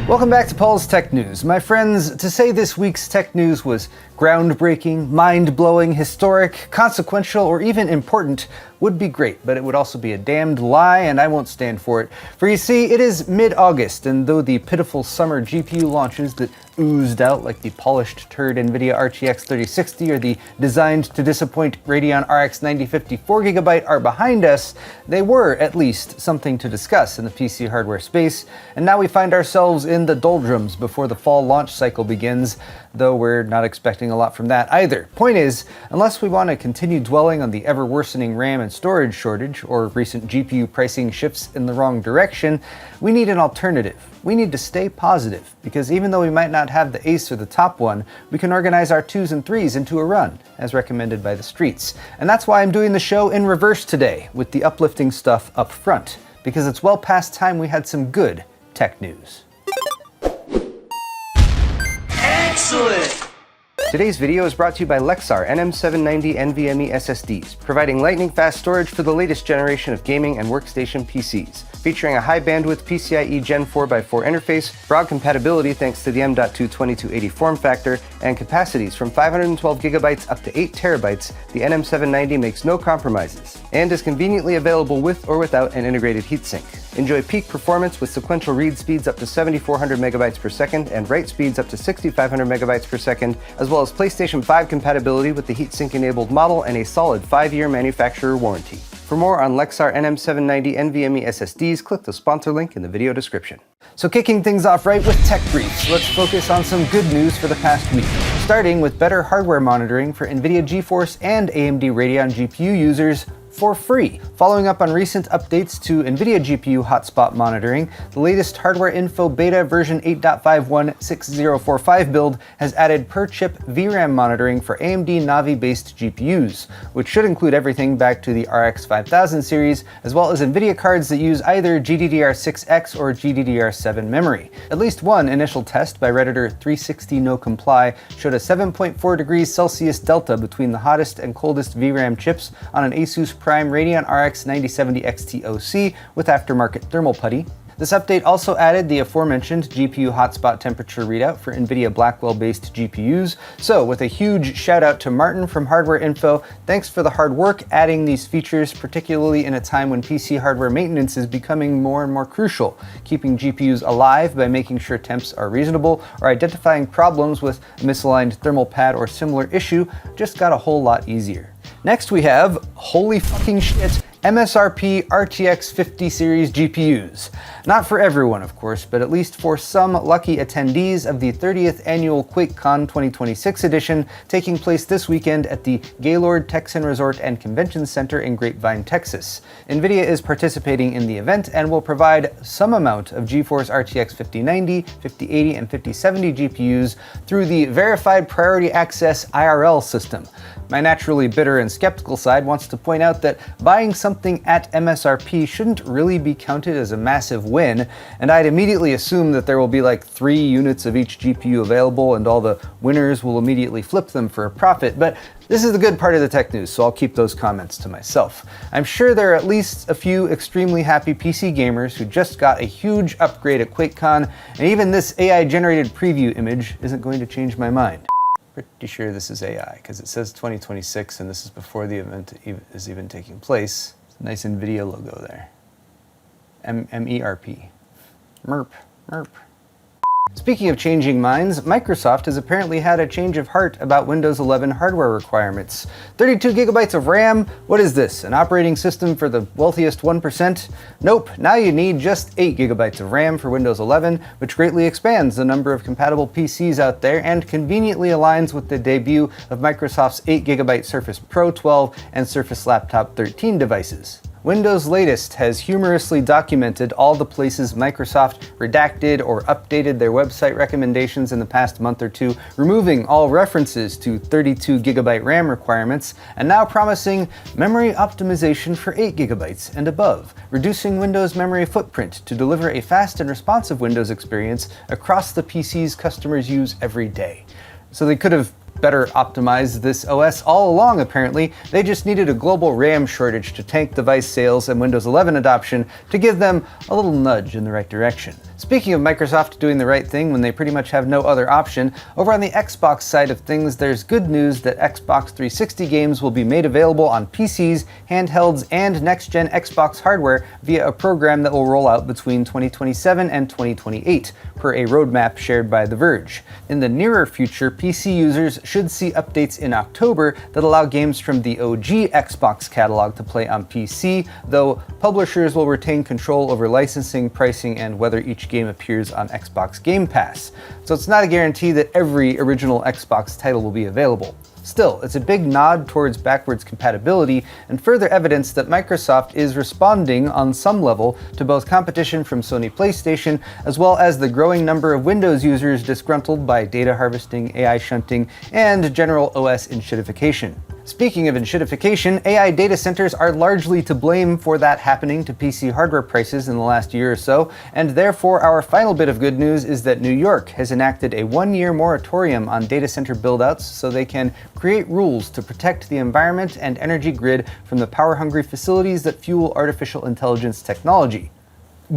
Welcome back to Paul's Tech News. My friends, to say this week's tech news was groundbreaking, mind-blowing, historic, consequential, or even important would be great, but it would also be a damned lie, and I won't stand for it. For you see, it is mid-August, and though the pitiful summer GPU launches that oozed out like the polished turd NVIDIA RTX 3060 or the designed to disappoint Radeon RX 9050 4GB are behind us, they were at least something to discuss in the PC hardware space, and now we find ourselves in the doldrums before the fall launch cycle begins, though we're not expecting a lot from that either. Point is, unless we want to continue dwelling on the ever-worsening RAM and storage shortage, or recent GPU pricing shifts in the wrong direction, we need an alternative. We need to stay positive, because even though we might not have the ace or the top one, we can organize our 2s and 3s into a run, as recommended by the streets. And that's why I'm doing the show in reverse today, with the uplifting stuff up front, because it's well past time we had some good tech news. Excellent! Today's video is brought to you by Lexar NM790 NVMe SSDs, providing lightning-fast storage for the latest generation of gaming and workstation PCs. Featuring a high-bandwidth PCIe Gen 4x4 interface, broad compatibility thanks to the M.2 2280 form factor, and capacities from 512GB up to 8TB, the NM790 makes no compromises, and is conveniently available with or without an integrated heatsink. Enjoy peak performance with sequential read speeds up to 7400 megabytes per second and write speeds up to 6500 megabytes per second, as well as PlayStation 5 compatibility with the heatsink-enabled model and a solid 5-year manufacturer warranty. For more on Lexar NM790 NVMe SSDs, click the sponsor link in the video description. So kicking things off right with tech briefs, let's focus on some good news for the past week. Starting with better hardware monitoring for NVIDIA GeForce and AMD Radeon GPU users for free. Following up on recent updates to NVIDIA GPU hotspot monitoring, the latest HWiNFO beta version 8.51.6045 build has added per-chip VRAM monitoring for AMD Navi-based GPUs, which should include everything back to the RX 5000 series, as well as NVIDIA cards that use either GDDR6X or GDDR7 memory. At least one initial test by Redditor 360NoComply showed a 7.4 degrees Celsius delta between the hottest and coldest VRAM chips on an Asus Prime Radeon RX 9070 XT-OC with aftermarket thermal putty. This update also added the aforementioned GPU hotspot temperature readout for NVIDIA Blackwell-based GPUs. So, with a huge shout out to Martin from HWiNFO, thanks for the hard work adding these features, particularly in a time when PC hardware maintenance is becoming more and more crucial. Keeping GPUs alive by making sure temps are reasonable, or identifying problems with a misaligned thermal pad or similar issue just got a whole lot easier. Next we have, holy fucking shit, MSRP RTX 50 series GPUs. Not for everyone, of course, but at least for some lucky attendees of the 30th annual QuakeCon 2026 edition taking place this weekend at the Gaylord Texan Resort and Convention Center in Grapevine, Texas. NVIDIA is participating in the event and will provide some amount of GeForce RTX 5090, 5080, and 5070 GPUs through the Verified Priority Access IRL system. My naturally bitter and skeptical side wants to point out that buying something at MSRP shouldn't really be counted as a massive win, and I'd immediately assume that there will be like 3 units of each GPU available and all the winners will immediately flip them for a profit, but this is the good part of the tech news, so I'll keep those comments to myself. I'm sure there are at least a few extremely happy PC gamers who just got a huge upgrade at QuakeCon, and even this AI-generated preview image isn't going to change my mind. Pretty sure this is AI, because it says 2026 and this is before the event is even taking place. It's a nice NVIDIA logo there. MERP. MERP. MERP. Speaking of changing minds, Microsoft has apparently had a change of heart about Windows 11 hardware requirements. 32GB of RAM? What is this, an operating system for the wealthiest 1%? Nope, now you need just 8GB of RAM for Windows 11, which greatly expands the number of compatible PCs out there and conveniently aligns with the debut of Microsoft's 8GB Surface Pro 12 and Surface Laptop 13 devices. Windows Latest has humorously documented all the places Microsoft redacted or updated their website recommendations in the past month or two, removing all references to 32GB RAM requirements, and now promising memory optimization for 8GB and above, reducing Windows memory footprint to deliver a fast and responsive Windows experience across the PCs customers use every day. So they could have better optimized this OS all along apparently. They just needed a global RAM shortage to tank device sales and Windows 11 adoption to give them a little nudge in the right direction. Speaking of Microsoft doing the right thing when they pretty much have no other option, over on the Xbox side of things, there's good news that Xbox 360 games will be made available on PCs, handhelds, and next-gen Xbox hardware via a program that will roll out between 2027 and 2028, per a roadmap shared by The Verge. In the nearer future, PC users should see updates in October that allow games from the OG Xbox catalog to play on PC, though publishers will retain control over licensing, pricing, and whether each game appears on Xbox Game Pass. So it's not a guarantee that every original Xbox title will be available. Still, it's a big nod towards backwards compatibility and further evidence that Microsoft is responding on some level to both competition from Sony PlayStation as well as the growing number of Windows users disgruntled by data harvesting, AI shunting, and general OS enshittification. Speaking of enshittification, AI data centers are largely to blame for that happening to PC hardware prices in the last year or so, and therefore our final bit of good news is that New York has enacted a one-year moratorium on data center buildouts so they can create rules to protect the environment and energy grid from the power-hungry facilities that fuel artificial intelligence technology.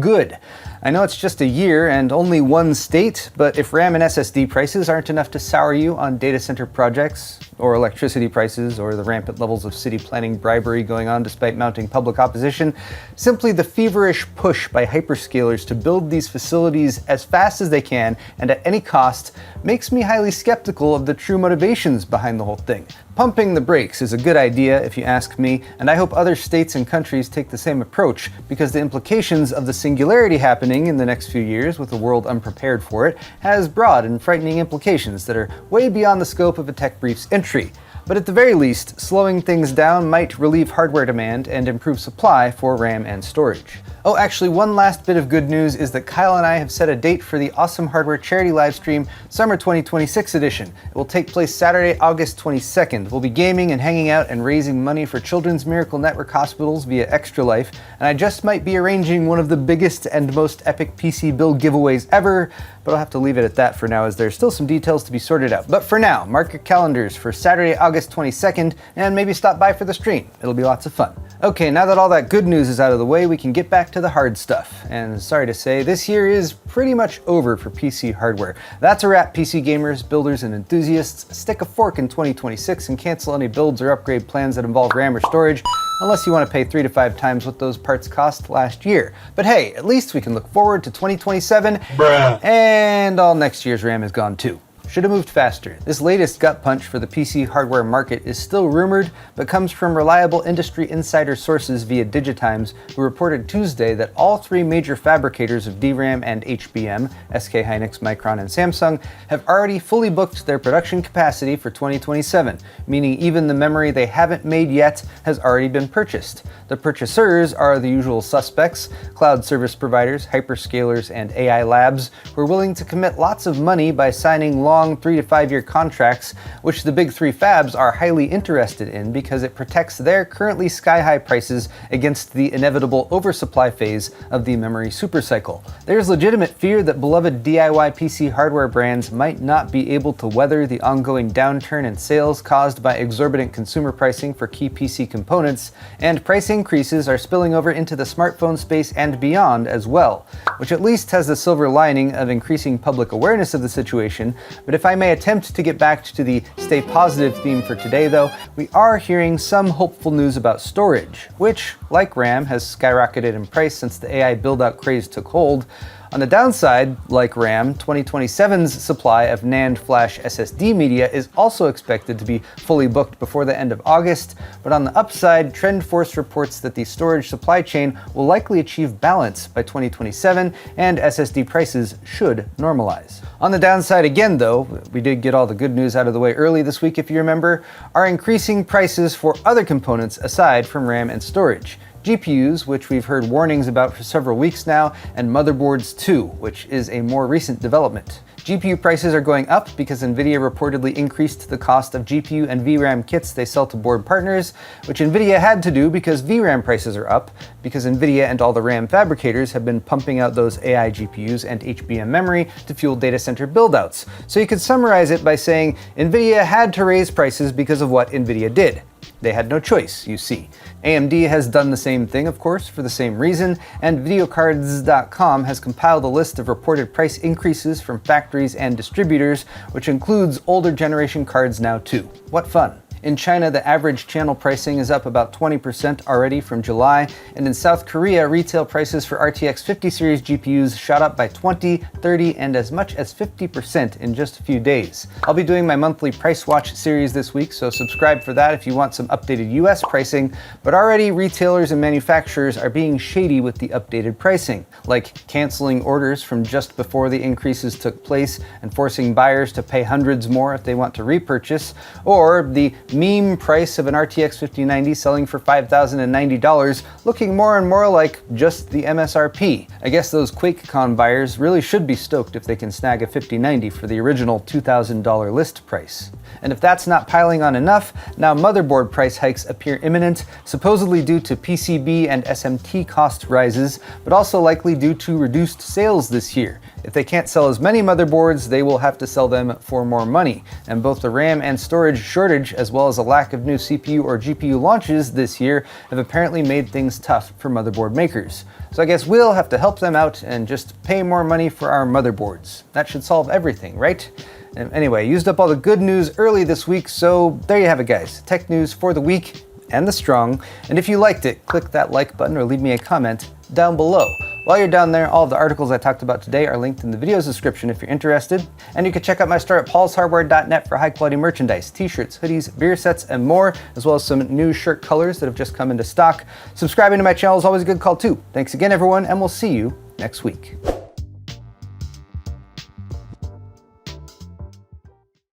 Good. I know it's just a year and only one state, but if RAM and SSD prices aren't enough to sour you on data center projects, or electricity prices, or the rampant levels of city planning bribery going on despite mounting public opposition, simply the feverish push by hyperscalers to build these facilities as fast as they can and at any cost makes me highly skeptical of the true motivations behind the whole thing. Pumping the brakes is a good idea if you ask me, and I hope other states and countries take the same approach, because the implications of the singularity happening in the next few years with a world unprepared for it has broad and frightening implications that are way beyond the scope of a Tech Brief's entry. But at the very least, slowing things down might relieve hardware demand and improve supply for RAM and storage. Oh, actually, one last bit of good news is that Kyle and I have set a date for the Awesome Hardware charity livestream, Summer 2026 edition. It will take place Saturday, August 22nd. We'll be gaming and hanging out and raising money for Children's Miracle Network hospitals via Extra Life, and I just might be arranging one of the biggest and most epic PC build giveaways ever, but I'll have to leave it at that for now as there's still some details to be sorted out. But for now, mark your calendars for Saturday, August 22nd, and maybe stop by for the stream. It'll be lots of fun. Okay, now that all that good news is out of the way, we can get back to the hard stuff. And sorry to say, this year is pretty much over for PC hardware. That's a wrap, PC gamers, builders, and enthusiasts. Stick a fork in 2026 and cancel any builds or upgrade plans that involve RAM or storage, unless you want to pay 3 to 5 times what those parts cost last year. But hey, at least we can look forward to 2027, and all next year's RAM is gone too. Should have moved faster. This latest gut punch for the PC hardware market is still rumored, but comes from reliable industry insider sources via Digitimes, who reported Tuesday that all 3 major fabricators of DRAM and HBM, SK Hynix, Micron, and Samsung, have already fully booked their production capacity for 2027, meaning even the memory they haven't made yet has already been purchased. The purchasers are the usual suspects: cloud service providers, hyperscalers, and AI labs, who are willing to commit lots of money by signing long 3 to 5 year contracts, which the big 3 fabs are highly interested in because it protects their currently sky-high prices against the inevitable oversupply phase of the memory supercycle. There's legitimate fear that beloved DIY PC hardware brands might not be able to weather the ongoing downturn in sales caused by exorbitant consumer pricing for key PC components, and price increases are spilling over into the smartphone space and beyond as well, which at least has the silver lining of increasing public awareness of the situation. But if I may attempt to get back to the stay positive theme for today though, we are hearing some hopeful news about storage, which, like RAM, has skyrocketed in price since the AI build-out craze took hold. On the downside, like RAM, 2027's supply of NAND flash SSD media is also expected to be fully booked before the end of August, but on the upside, TrendForce reports that the storage supply chain will likely achieve balance by 2027, and SSD prices should normalize. On the downside again though, we did get all the good news out of the way early this week if you remember, are increasing prices for other components aside from RAM and storage. GPUs, which we've heard warnings about for several weeks now, and Motherboards Too, which is a more recent development. GPU prices are going up because NVIDIA reportedly increased the cost of GPU and VRAM kits they sell to board partners, which NVIDIA had to do because VRAM prices are up, because NVIDIA and all the RAM fabricators have been pumping out those AI GPUs and HBM memory to fuel data center buildouts. So you could summarize it by saying NVIDIA had to raise prices because of what NVIDIA did. They had no choice, you see. AMD has done the same thing, of course, for the same reason, and videocards.com has compiled a list of reported price increases from factories and distributors, which includes older generation cards now too. What fun. In China, the average channel pricing is up about 20% already from July, and in South Korea, retail prices for RTX 50 series GPUs shot up by 20, 30, and as much as 50% in just a few days. I'll be doing my monthly Price Watch series this week, so subscribe for that if you want some updated US pricing, but already retailers and manufacturers are being shady with the updated pricing, like canceling orders from just before the increases took place and forcing buyers to pay hundreds more if they want to repurchase, or the meme price of an RTX 5090 selling for $5,090 looking more and more like just the MSRP. I guess those QuakeCon buyers really should be stoked if they can snag a 5090 for the original $2,000 list price. And if that's not piling on enough, now motherboard price hikes appear imminent, supposedly due to PCB and SMT cost rises, but also likely due to reduced sales this year. If they can't sell as many motherboards, they will have to sell them for more money. And both the RAM and storage shortage, as well as a lack of new CPU or GPU launches this year, have apparently made things tough for motherboard makers. So I guess we'll have to help them out and just pay more money for our motherboards. That should solve everything, right? And anyway, used up all the good news early this week, so there you have it, guys. Tech news for the weak and the strong. And if you liked it, click that like button or leave me a comment down below. While you're down there, all of the articles I talked about today are linked in the video's description if you're interested. And you can check out my store at paulshardware.net for high quality merchandise, t-shirts, hoodies, beer sets, and more, as well as some new shirt colors that have just come into stock. Subscribing to my channel is always a good call too. Thanks again, everyone, and we'll see you next week.